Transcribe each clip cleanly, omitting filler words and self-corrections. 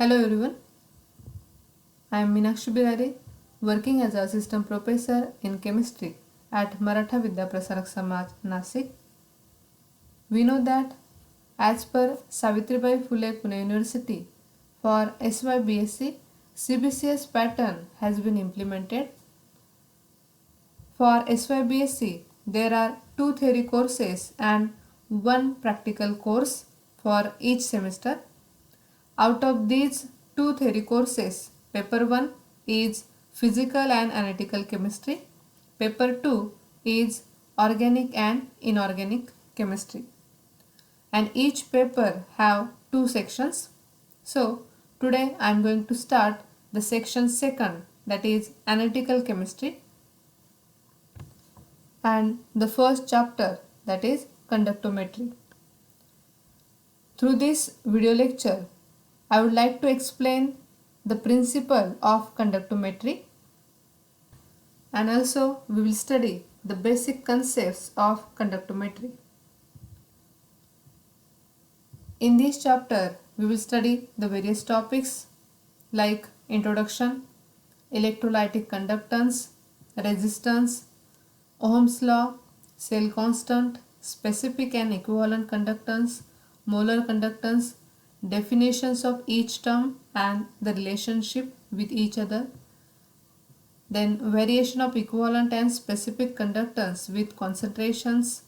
Hello everyone, I am Meenakshi Birari, working as assistant professor in chemistry at Maratha Vidya Prasarak Samaj, Nasik. We know that as per Savitribai Phule Pune University, for SYBSc, CBCS pattern has been implemented. For SYBSc, there are 2 theory courses and 1 practical course for each semester. Out of these 2 theory courses, paper 1 is physical and analytical chemistry, paper 2 is organic and inorganic chemistry, and each paper have 2 sections. So today I am going to start the section 2nd, that is analytical chemistry, and the first chapter, that is conductometry. Through this video lecture, I would like to explain the principle of conductometry, and also we will study the basic concepts of conductometry. In this chapter, we will study the various topics like introduction, electrolytic conductance, resistance, Ohm's law, cell constant, specific and equivalent conductance, molar conductance, definitions of each term and the relationship with each other, then variation of equivalent and specific conductance with concentrations.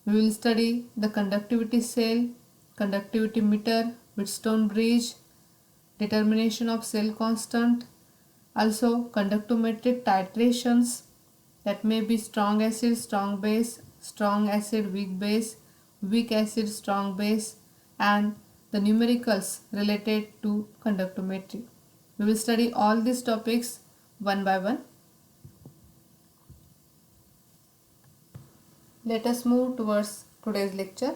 We will study the conductivity cell, conductivity meter, Wheatstone bridge, determination of cell constant, also conductometric titrations, that may be strong acid, strong base, strong acid, weak acid, strong base, and the numericals related to conductometry. We will study all these topics one by one. Let us move towards today's lecture.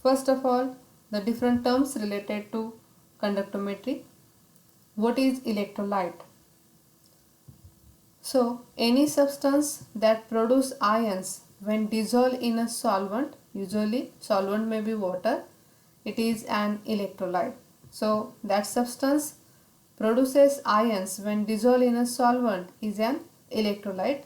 First of all, the different terms related to conductometry. What is electrolyte? So, any substance that produce ions when dissolved in a solvent, usually solvent may be water, it is an electrolyte. So, that substance produces ions when dissolved in a solvent is an electrolyte.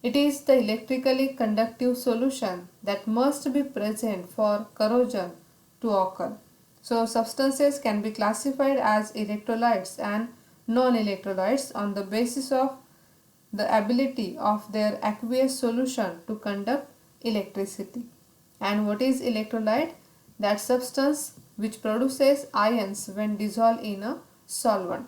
It is the electrically conductive solution that must be present for corrosion to occur. So, substances can be classified as electrolytes and non-electrolytes on the basis of the ability of their aqueous solution to conduct electricity. And what is electrolyte? That substance which produces ions when dissolved in a solvent.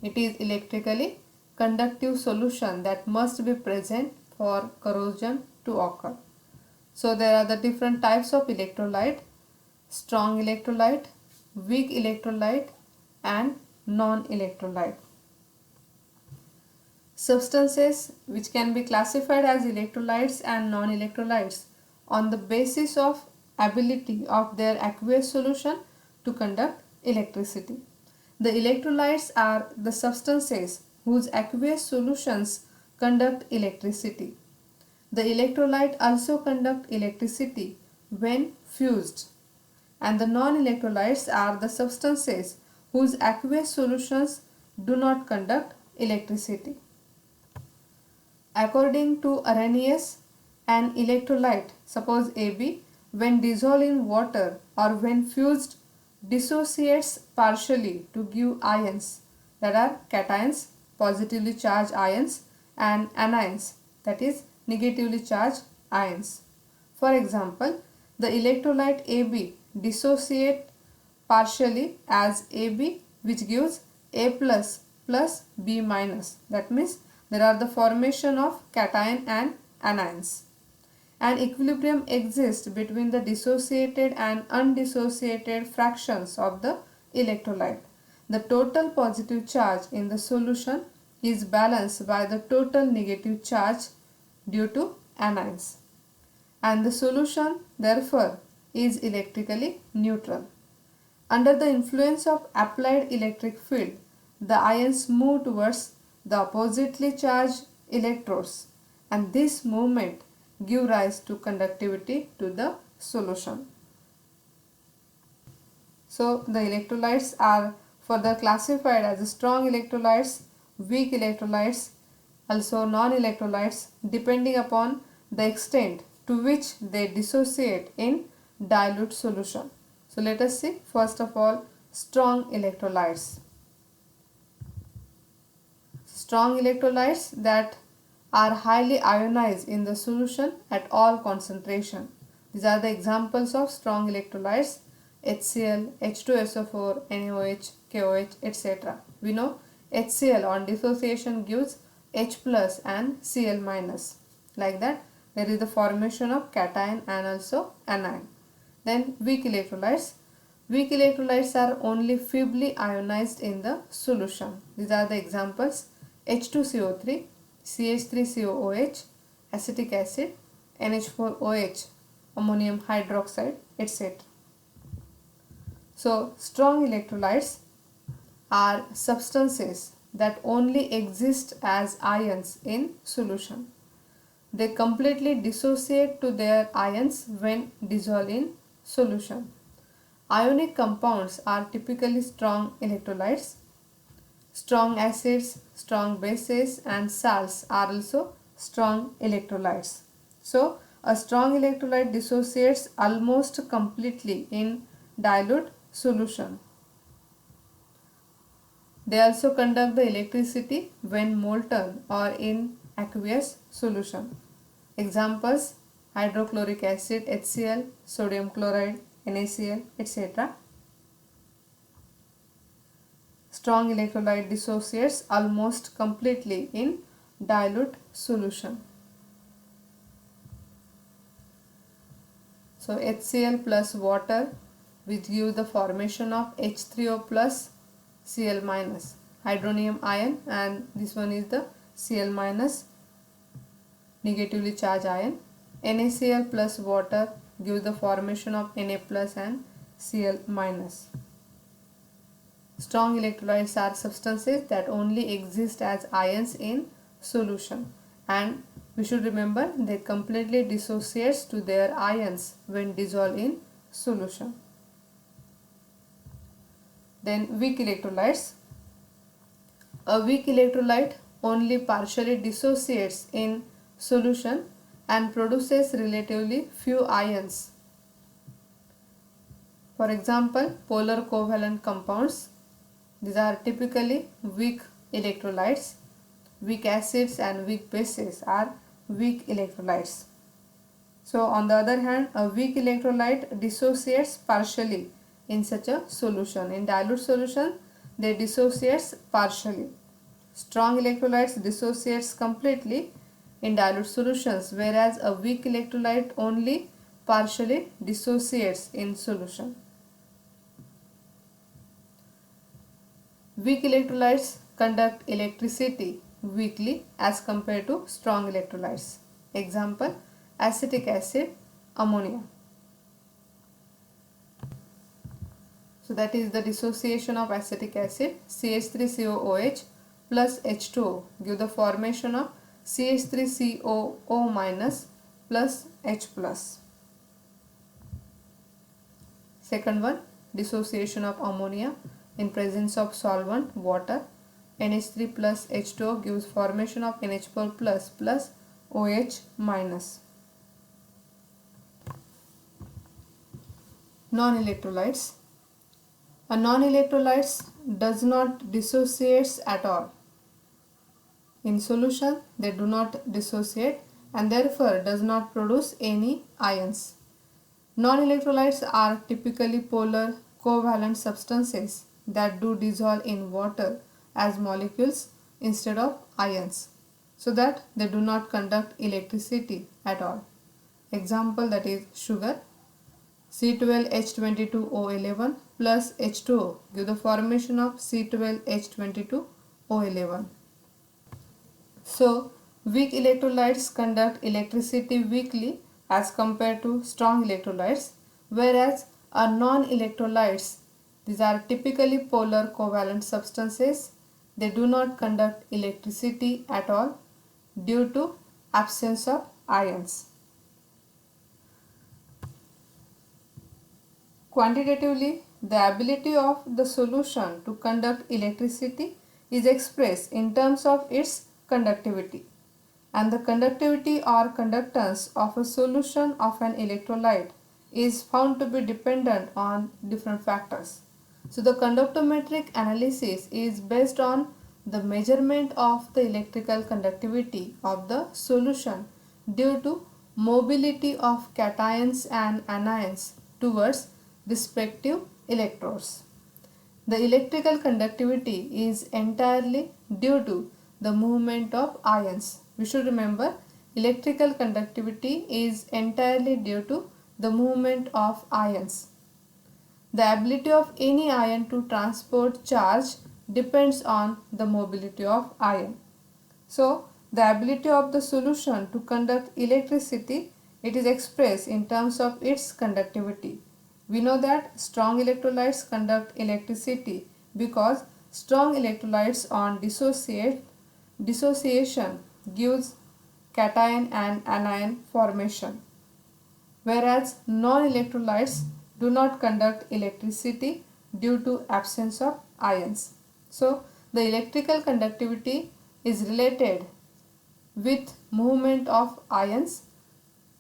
It is electrically conductive solution that must be present for corrosion to occur. So there are the different types of electrolyte: strong electrolyte, weak electrolyte, and non-electrolyte. Substances which can be classified as electrolytes and non-electrolytes on the basis of ability of their aqueous solution to conduct electricity. The electrolytes are the substances whose aqueous solutions conduct electricity. The electrolyte also conduct electricity when fused, and the non-electrolytes are the substances whose aqueous solutions do not conduct electricity. According to Arrhenius, an electrolyte, suppose AB, when dissolved in water or when fused, dissociates partially to give ions, that are cations, positively charged ions, and anions, that is negatively charged ions. For example, the electrolyte AB dissociate partially as AB, which gives A plus plus B minus. That means there are the formation of cation and anions. An equilibrium exists between the dissociated and undissociated fractions of the electrolyte. The total positive charge in the solution is balanced by the total negative charge due to anions, and the solution therefore is electrically neutral. Under the influence of applied electric field, the ions move towards the oppositely charged electrodes, and this movement give rise to conductivity to the solution. So the electrolytes are further classified as strong electrolytes, weak electrolytes, also non-electrolytes, depending upon the extent to which they dissociate in dilute solution. So let us see first of all strong electrolytes. Strong electrolytes that are highly ionized in the solution at all concentration. These are the examples of strong electrolytes: HCl, H2SO4, NaOH, KOH, etc. We know HCl on dissociation gives H plus and Cl minus. Like that, there is the formation of cation and also anion. Then weak electrolytes. Weak electrolytes are only feebly ionized in the solution. These are the examples: H2CO3, CH3COOH, acetic acid, NH4OH, ammonium hydroxide, etc. So, strong electrolytes are substances that only exist as ions in solution. They completely dissociate to their ions when dissolved in solution. Ionic compounds are typically strong electrolytes. Strong acids, strong bases and salts are also strong electrolytes. So, a strong electrolyte dissociates almost completely in dilute solution. They also conduct the electricity when molten or in aqueous solution. Examples: hydrochloric acid HCl, sodium chloride NaCl, etc. Strong electrolyte dissociates almost completely in dilute solution. So HCl plus water which gives the formation of H3O plus Cl minus hydronium ion, and this one is the Cl minus negatively charged ion. NaCl plus water gives the formation of Na plus and Cl minus. Strong electrolytes are substances that only exist as ions in solution, and we should remember they completely dissociate to their ions when dissolved in solution. Then weak electrolytes. A weak electrolyte only partially dissociates in solution and produces relatively few ions. For example, polar covalent compounds. These are typically weak electrolytes. Weak acids and weak bases are weak electrolytes. So on the other hand, a weak electrolyte dissociates partially in such a solution. In dilute solution, they dissociates partially. Strong electrolytes dissociates completely in dilute solutions, whereas a weak electrolyte only partially dissociates in solution. Weak electrolytes conduct electricity weakly as compared to strong electrolytes. Example: acetic acid, ammonia. So that is the dissociation of acetic acid. CH3COOH plus H2O give the formation of CH3COO minus plus H plus. Second one, dissociation of ammonia in presence of solvent water. NH3 plus H2O gives formation of NH4 plus plus OH minus. Non-electrolytes. A non-electrolyte does not dissociate at all. In solution, they do not dissociate and therefore does not produce any ions. Non-electrolytes are typically polar covalent substances that do dissolve in water as molecules instead of ions, so that they do not conduct electricity at all. Example, that is sugar. C12H22O11 plus H2O give the formation of C12H22O11. So, weak electrolytes conduct electricity weakly as compared to strong electrolytes, whereas a non-electrolytes, these are typically polar covalent substances, they do not conduct electricity at all due to absence of ions. Quantitatively, the ability of the solution to conduct electricity is expressed in terms of its conductivity, and the conductivity or conductance of a solution of an electrolyte is found to be dependent on different factors. So the conductometric analysis is based on the measurement of the electrical conductivity of the solution due to mobility of cations and anions towards respective electrodes. The electrical conductivity is entirely due to the movement of ions. We should remember, electrical conductivity is entirely due to the movement of ions. The ability of any ion to transport charge depends on the mobility of ion. So, the ability of the solution to conduct electricity, it is expressed in terms of its conductivity. We know that strong electrolytes conduct electricity because strong electrolytes on dissociation gives cation and anion formation, whereas non-electrolytes do not conduct electricity due to absence of ions. So, the electrical conductivity is related with movement of ions.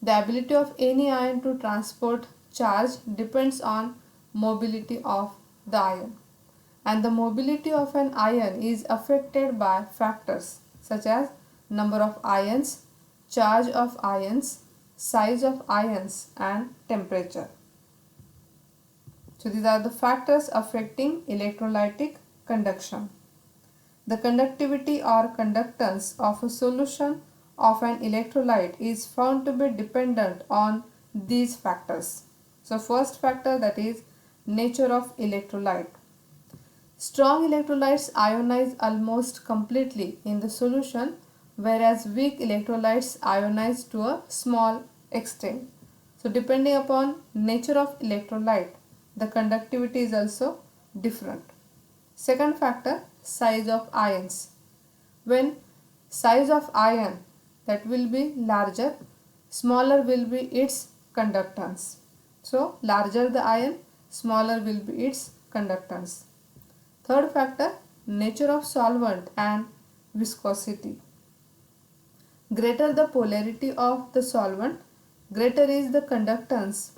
The ability of any ion to transport charge depends on mobility of the ion, and the mobility of an ion is affected by factors such as number of ions, charge of ions, size of ions, and temperature. So these are the factors affecting electrolytic conduction. The conductivity or conductance of a solution of an electrolyte is found to be dependent on these factors. So first factor, that is nature of electrolyte. Strong electrolytes ionize almost completely in the solution, whereas weak electrolytes ionize to a small extent. So depending upon nature of electrolyte, the conductivity is also different. Second factor, size of ions. When size of ion that will be larger, smaller will be its conductance. So larger the ion, smaller will be its conductance. Third factor, nature of solvent and viscosity. Greater the polarity of the solvent, greater is the conductance.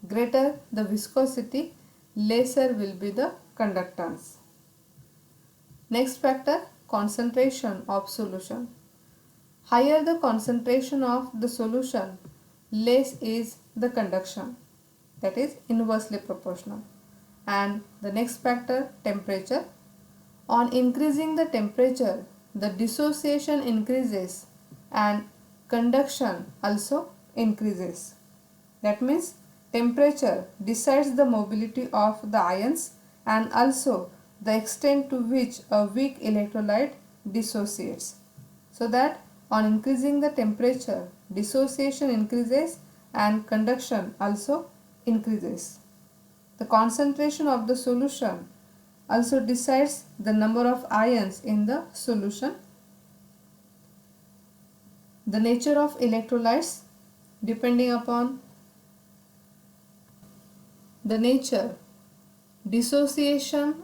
Greater the viscosity, lesser will be the conductance. Next factor, concentration of solution. Higher the concentration of the solution, less is the conduction. That is inversely proportional. And the next factor, temperature. On increasing the temperature, the dissociation increases and conduction also increases. That means temperature decides the mobility of the ions and also the extent to which a weak electrolyte dissociates. So that on increasing the temperature, dissociation increases and conduction also increases. The concentration of the solution also decides the number of ions in the solution. The nature of electrolytes, depending upon the nature, dissociation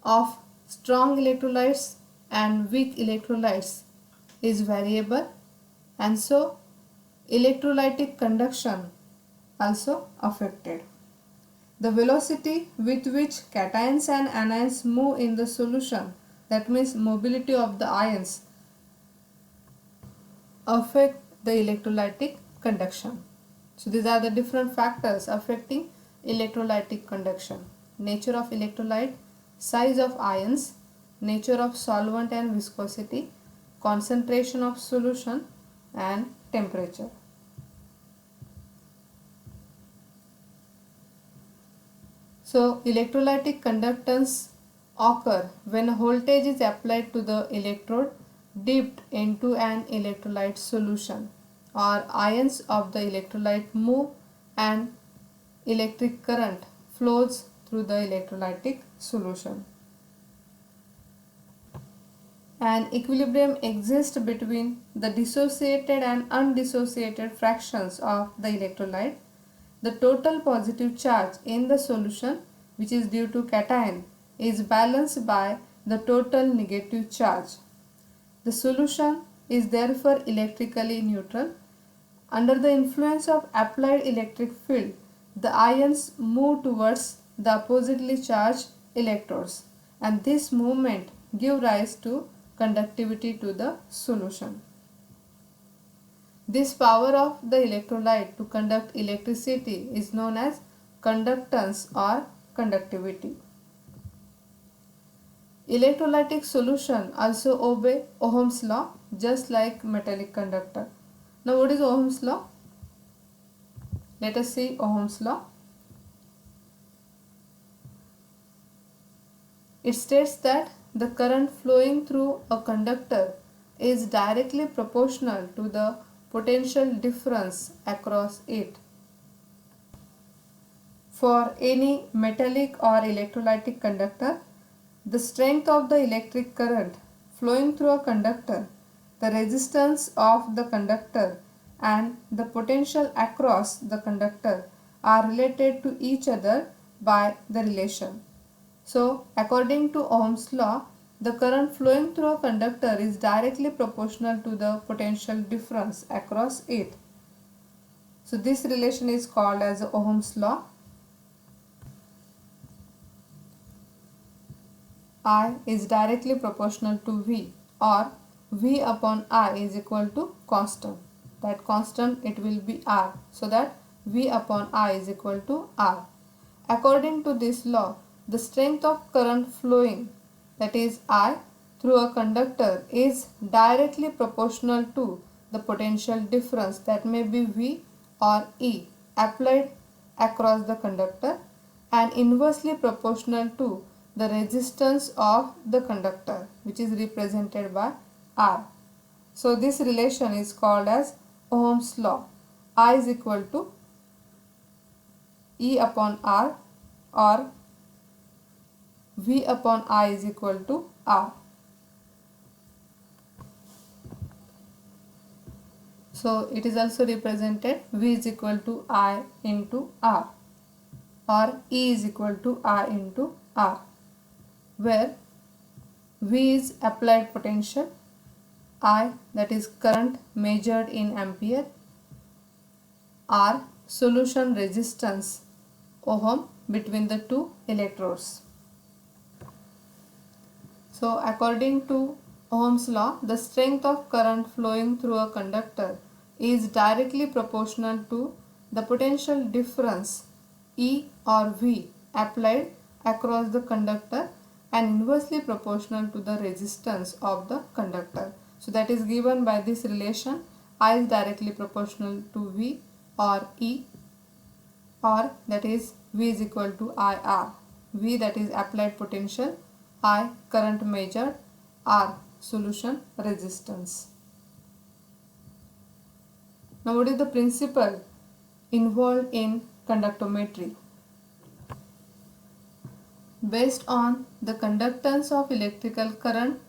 of strong electrolytes and weak electrolytes is variable, and so electrolytic conduction also affected. The velocity with which cations and anions move in the solution, that means mobility of the ions, affect the electrolytic conduction. So these are the different factors affecting electrolytic conduction. Nature of electrolyte, size of ions, nature of solvent and viscosity, concentration of solution, and temperature. So electrolytic conductance occur when a voltage is applied to the electrode dipped into an electrolyte solution, or ions of the electrolyte move and electric current flows through the electrolytic solution. An equilibrium exists between the dissociated and undissociated fractions of the electrolyte. The total positive charge in the solution which is due to cation, is balanced by the total negative charge. The solution is therefore electrically neutral. Under the influence of applied electric field, the ions move towards the oppositely charged electrodes, and this movement gives rise to conductivity to the solution. This power of the electrolyte to conduct electricity is known as conductance or conductivity. Electrolytic solution also obey Ohm's law just like metallic conductor. Now what is Ohm's law? Let us see Ohm's law. It states that the current flowing through a conductor is directly proportional to the potential difference across it. For any metallic or electrolytic conductor, the strength of the electric current flowing through a conductor, the resistance of the conductor, and the potential across the conductor are related to each other by the relation. So, according to Ohm's law, the current flowing through a conductor is directly proportional to the potential difference across it. So, this relation is called as Ohm's law. I is directly proportional to V, or V upon I is equal to constant. That constant, it will be R. So that V upon I is equal to R. According to this law, the strength of current flowing, that is I, through a conductor is directly proportional to the potential difference, that may be V or E, applied across the conductor, and inversely proportional to the resistance of the conductor, which is represented by R. So this relation is called as Ohm's law. I is equal to E upon R, or V upon I is equal to R. So it is also represented V is equal to I into R, or E is equal to I into R, where V is applied potential, I, that is current measured in ampere, R, solution resistance, ohm, between the two electrodes. So according to Ohm's law, the strength of current flowing through a conductor is directly proportional to the potential difference E or V applied across the conductor, and inversely proportional to the resistance of the conductor. So that is given by this relation, I is directly proportional to V or E, or that is V is equal to IR. V, that is applied potential, I, current measured, R, solution resistance. Now what is the principle involved in conductometry? Based on the conductance of electrical current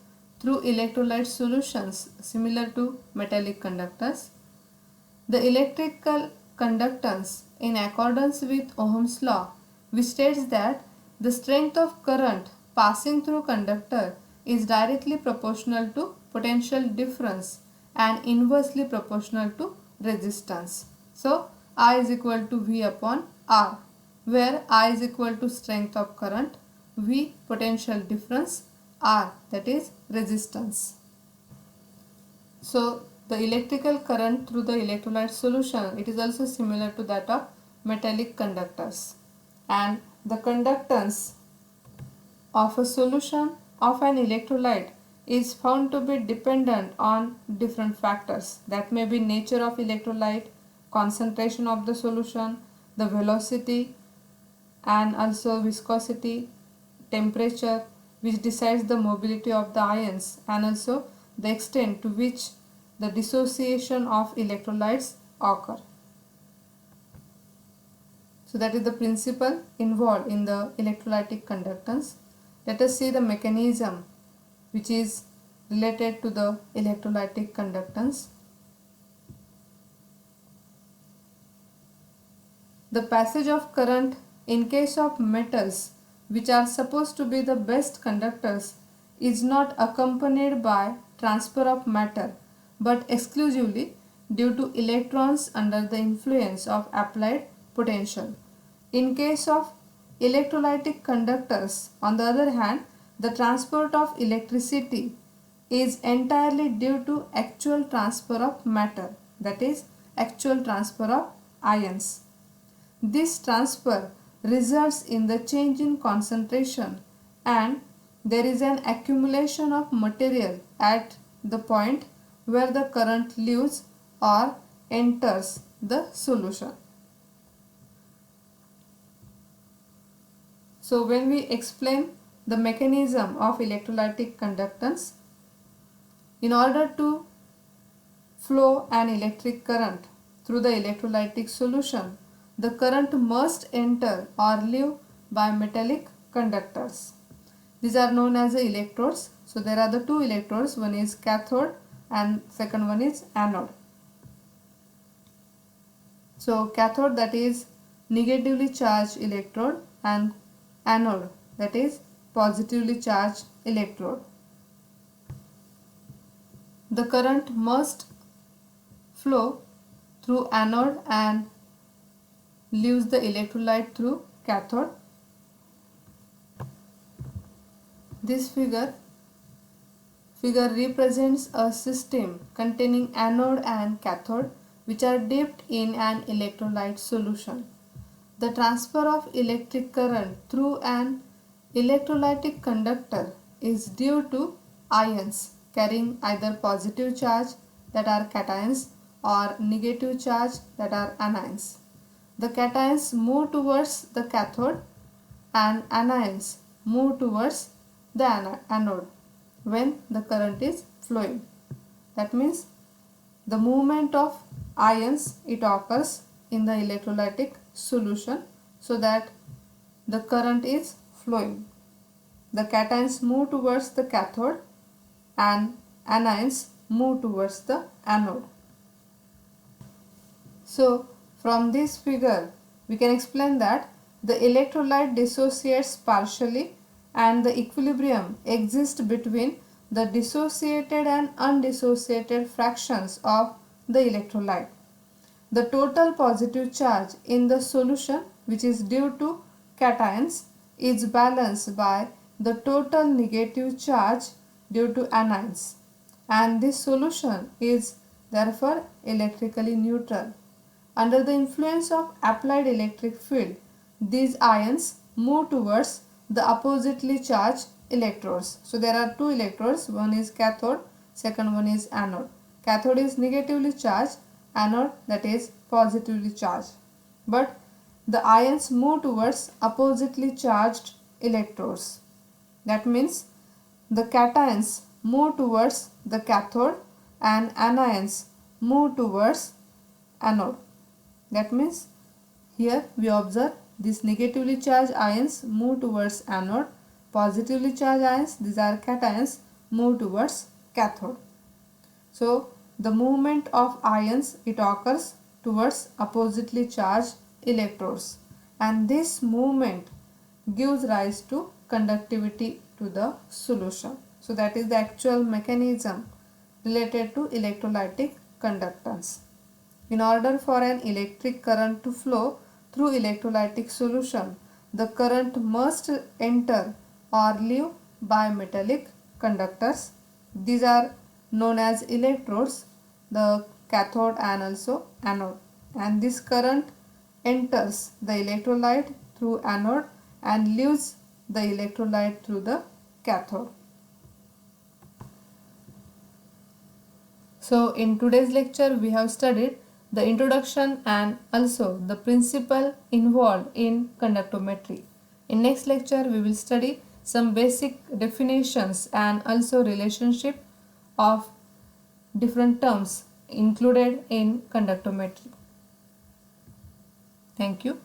through electrolyte solutions similar to metallic conductors, the electrical conductance in accordance with Ohm's law, which states that the strength of current passing through conductor is directly proportional to potential difference and inversely proportional to resistance. So I is equal to V upon R, where I is equal to strength of current, V potential difference, R, that is resistance. So the electrical current through the electrolyte solution, it is also similar to that of metallic conductors, and the conductance of a solution of an electrolyte is found to be dependent on different factors, that may be nature of electrolyte, concentration of the solution, the velocity, and also viscosity, temperature, which decides the mobility of the ions, and also the extent to which the dissociation of electrolytes occur. So that is the principle involved in the electrolytic conductance. Let us see the mechanism which is related to the electrolytic conductance. The passage of current in case of metals which are supposed to be the best conductors, is not accompanied by transfer of matter but exclusively due to electrons under the influence of applied potential. In case of electrolytic conductors, on the other hand, the transport of electricity is entirely due to actual transfer of matter, that is, actual transfer of ions. This transfer results in the change in concentration and there is an accumulation of material at the point where the current leaves or enters the solution. So when we explain the mechanism of electrolytic conductance, in order to flow an electric current through the electrolytic solution, the current must enter or leave by metallic conductors. These are known as the electrodes. So there are the two electrodes, one is cathode and second one is anode. So cathode, that is negatively charged electrode, and anode, that is positively charged electrode. The current must flow through anode and leaves the electrolyte through cathode. This figure represents a system containing anode and cathode which are dipped in an electrolyte solution. The transfer of electric current through an electrolytic conductor is due to ions carrying either positive charge, that are cations, or negative charge, that are anions. The cations move towards the cathode and anions move towards the anode when the current is flowing. That means the movement of ions, it occurs in the electrolytic solution so that the current is flowing. The cations move towards the cathode and anions move towards the anode. So from this figure we can explain that the electrolyte dissociates partially and the equilibrium exists between the dissociated and undissociated fractions of the electrolyte. The total positive charge in the solution, which is due to cations, is balanced by the total negative charge due to anions, and this solution is therefore electrically neutral. Under the influence of applied electric field, these ions move towards the oppositely charged electrodes. So there are two electrodes, one is cathode, second one is anode. Cathode is negatively charged, anode, that is positively charged. But the ions move towards oppositely charged electrodes. That means the cations move towards the cathode and anions move towards anode. That means here we observe these negatively charged ions move towards anode, positively charged ions, these are cations, move towards cathode. So the movement of ions, it occurs towards oppositely charged electrodes, and this movement gives rise to conductivity to the solution. So that is the actual mechanism related to electrolytic conductance. In order for an electric current to flow through electrolytic solution, the current must enter or leave by metallic conductors. These are known as electrodes, the cathode and also anode. And this current enters the electrolyte through anode and leaves the electrolyte through the cathode. So in today's lecture we have studied the introduction and also the principle involved in conductometry. In next lecture we will study some basic definitions and also relationship of different terms included in conductometry. Thank you.